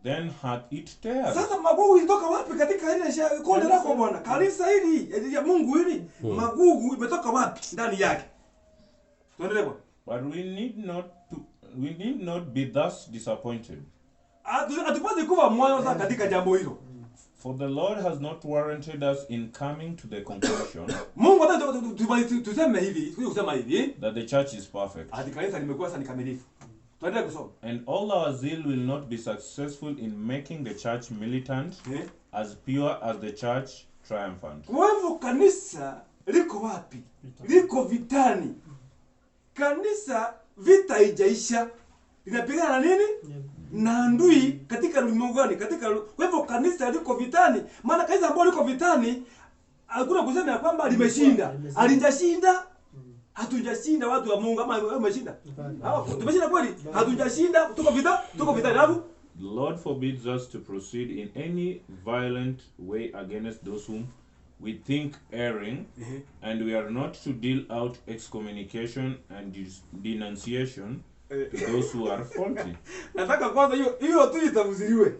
then hath it tares. Sasa magugu ilitoka wapi katika ile konde lako bwana? Kanisa hili ya Mungu hili, magugu imetoka wapi ndani yake? Tuendelee bwana. But we need not be thus disappointed. Atupate kuwa moyo sasa katika jambo hilo. For the Lord has not warranted us in coming to the conclusion Mungu hata tuseme hivi, kusema hivi that the church is perfect. Ati kanisa limekuwa sasa ni kamilifu. Tuendelee kusoma. And all our zeal will not be successful in making the church militant, as pure as the church triumphant. Kwa hivyo kanisa liko wapi? Liko vitani. Kanisa vita haijaisha. Linapigana na nini? Na adui katika ulimwengu gani? Kwa hivyo kanisa liko vitani. Maana kanisa ambalo liko vitani hakuna kusema ya kwamba limeshinda. Alijashinda. Hatujashinda watu wa Mungu ama umeshinda. Tumeshinda kweli? Hatujashinda, tuko vitani. The Lord forbids us to proceed in any violent way against those whom we think erring, and we are not to deal out excommunication and denunciation to those who are faulty. Nataka kwanza hiyo tu itafsiriwe.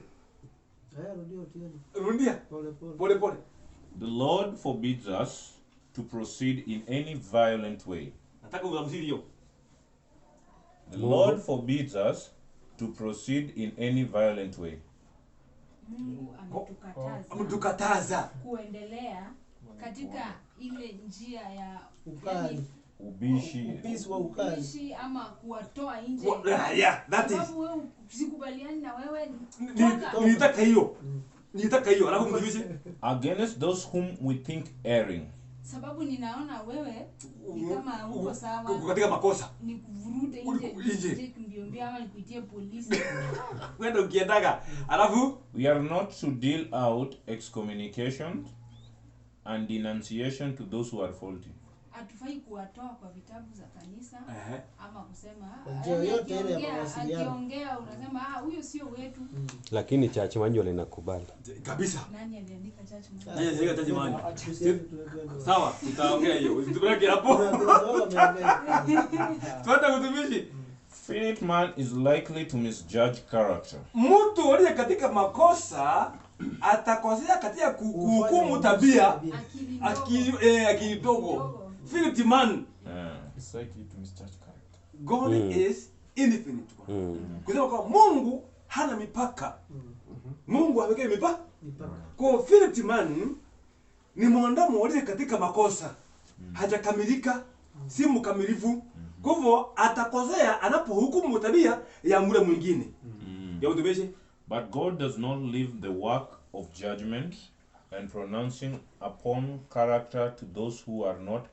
Rudia. Pole. The Lord forbids us to proceed in any violent way. Nataka utafsiri hiyo. The Lord forbids us to proceed in any violent way. Mungu ametukataza kuendelea katika ile njia ya ubishi ama kuwatoa nje. That is. Sababu wewe usikubaliani na wewe nitaka hiyo alafu mdivishe against those whom we think erring. Sababu ninaona wewe ni kama uko sawa katika makosa, ni kuvurude nje mbio ama nikuitie polisi kwenda ukiendaga. Alafu we are not to deal out excommunication and denunciation to those who are faulty. Hatufai kuwatoa kwa vitabu za kanisa ama kusema yote ile ya mawasiliano. Akiongea unasema huyo sio wetu. Lakini church manual inakubali. Kabisa. Nani aliandika church manual? Nani aliandika church manual? Sawa, tutaongea hiyo. Usitubaki hapo. Tuende kutumishi. Finite man is likely to misjudge character. Mtu aliye katika makosa atakosea katika kuhukumu tabia. Akili dogo. Finite man is likely to misjudge character. God is infinite one. Kusema kwa Mungu hana mipaka. Mungu haweki mipaka. Kwa finite man ni mwanadamu aliye katika makosa. Hajakamilika, si mkamilifu. Kwa hivyo atakosea anapohukumu tabia ya mule mwingine. Ya utumishi. But God does not leave the work of judgment and pronouncing upon character to those who are not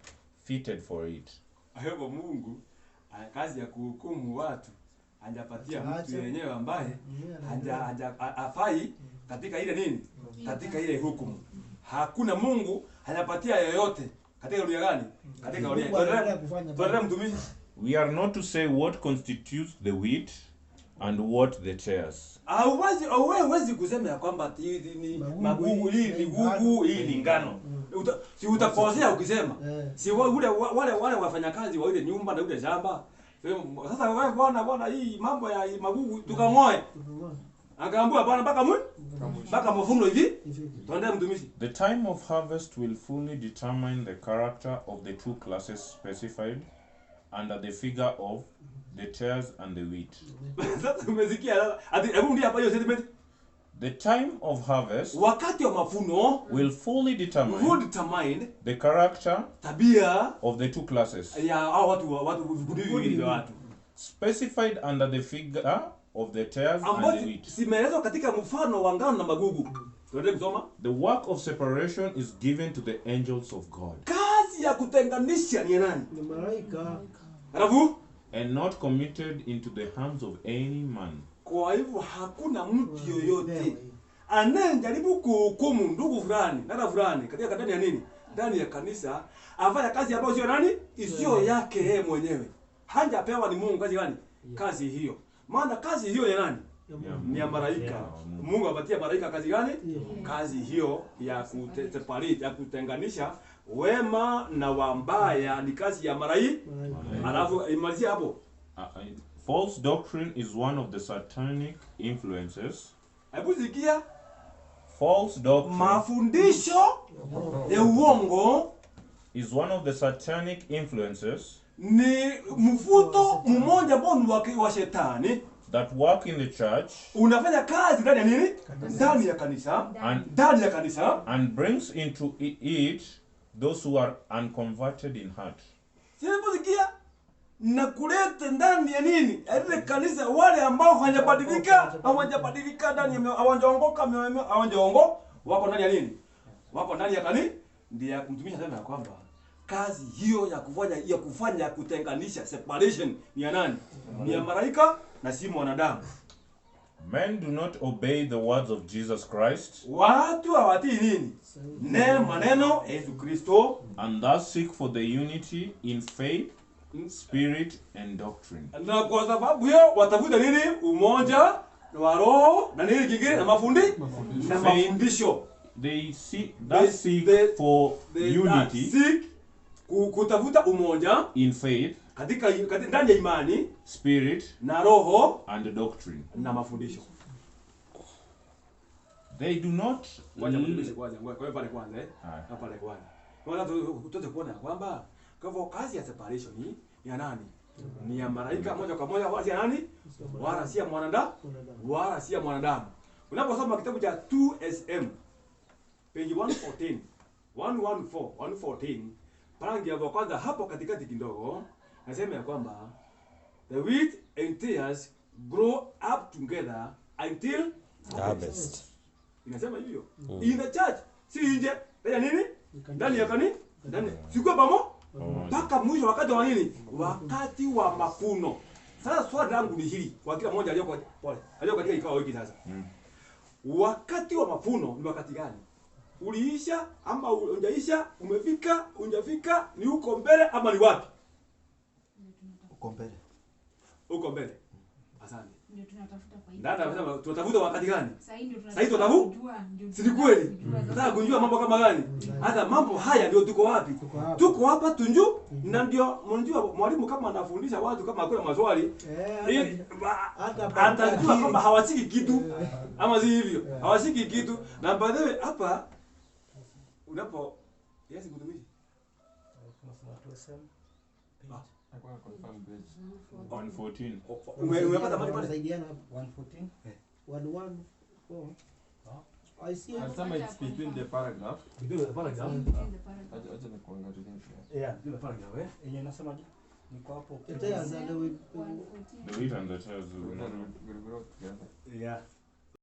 fitted for it. Hayo Mungu kazi ya kuhukumu watu hajapatia mtu yenyewe ambaye afai katika ile nini? Katika ile hukumu. Hakuna Mungu hajapatia yoyote katika dunia gani? Katika dunia. Tuendelee mtumishi. We are not to say what constitutes the wheat and what the tares. Hauwezi kusema ya kwamba ni magugu, hii ni gugu, hii ni ngano. Si utakosea ukisema. Si wale wafanyakazi wa ile nyumba na ile shamba. Sasa wewe bwana hii mambo ya magugu tukangoe. Akaambia bwana mpaka mavuno hivi. Tuende mtumishi. The time of harvest will fully determine the character of the two classes specified under the figure of the tares and the wheat. Sasa umesikia hebu ndio hapa hiyo statement. The time of harvest, wakati wa mavuno, will fully determine the character, tabia of the two classes. Ya hao watu vikundi vya watu. Specified under the figure of the tares and the wheat. Simeelezwa katika mfano wa ngano na magugu. Tuende kusoma. The work of separation is given to the angels of God. Kazi ya kutenganisha ni nani? Ni malaika. Alafu and not committed into the hands of any man. Kwa hivyo hakuna mtu yoyote anayejaribu kuhukumu ndugu fulani, dada fulani katika ndani ya nini? Ndani ya kanisa afanya kazi ambayo sio nani? Isiyo yake yeye mwenyewe. Hajapewa ni Mungu kazi gani? Kazi hiyo. Maana kazi hiyo ya nani? Ni ya malaika. Mungu apatia malaika kazi gani? Kazi hiyo ya kuseparate, ya kutenganisha wema na wambaya ni kazi ya malaika. Alafu imalizia hapo. False doctrine is one of the satanic influences Hebu sikia. False doctrine Mafundisho ya uongo is one of the satanic influences ni mfuto mmoja ambao ni wa shetani that work in the church unafanya kazi ndani ya nini? Ndani ya kanisa. Ndani ya kanisa. and brings into it those who are unconverted in heart. Hebu sikia. Na kuleta ndani ya nini? Ile kanisa wale ambao hawajabadilika ndani ya hawajaongo wako ndani ya nini? Wako ndani ya kanisa. Ndiye mtumishi anasema kwamba kazi hiyo ya kufanya kutenganisha separation ni ya nani? Ni ya malaika na si mwanadamu. Men do not obey the words of Jesus Christ Watu hawatii nini? Maneno ya Yesu Kristo and thus seek for the unity in faith, spirit and doctrine. na kwa sababu hiyo watafuta nini? Umoja wa roho na nini kingine na mafundisho. They seek for unity kutafuta umoja in faith, katika ndani ya imani, spirit na roho and doctrine. na mafundisho. They do not Ngoja pale kwanza pale kwanza. Kwanza tutote kuona kwamba kwa hivyo kazi ya separation ni ya nani? Ni ya malaika moja kwa moja, wala si ya nani? Wala si ya mwanadamu. Wala si ya mwanadamu. Unaposoma kitabu cha 2SM page 114 114 pangi ya kwanza hapo katikati kidogo nasema ya kwamba the wheat and tares grow up together until harvest. Inasema hivyo. In the church, si nje. Ya nini? Ndani ya kanisa. Ndani. Sikuwa pamoja? Mpaka mwisho wakati wa nini? Wakati wa mafuno. Sasa swali langu ni hili kwa kila mmoja aliyo pole. Aliyo katika ikao hiki sasa. Wakati wa mafuno ni wakati gani? Uliisha ama hujaisha? Umefika, hujafika? Ni uko mbele ama ni wapi? Uko mbele. Uko mbele. Asante. Ndio tunatafuta kwa hiyo. Dada anasema tunatafuta wakati gani? Sasa ndio tunatafuta. Si ni kweli? Nataka kujua mambo kama gani? Hata mambo haya ndio tuko wapi? Tuko hapa tunju na ndio mnajua mwalimu kama anafundisha watu kama hakuna maswali atajua kwamba hawashiki kitu ama si hivyo. Hawashiki kitu na baadaye hapa unapo yes kutumishi. on 14. Umepata mali pale? Saidiana 114. 114. I see. Anasema it's between the paragraph. Ndio paragraph. Acha nikuangalie. Yeah, ndio paragraph Yenye nasemaje? Niko hapo. The tares and the wheat. The wheat and the tares. We wrote together. Yeah.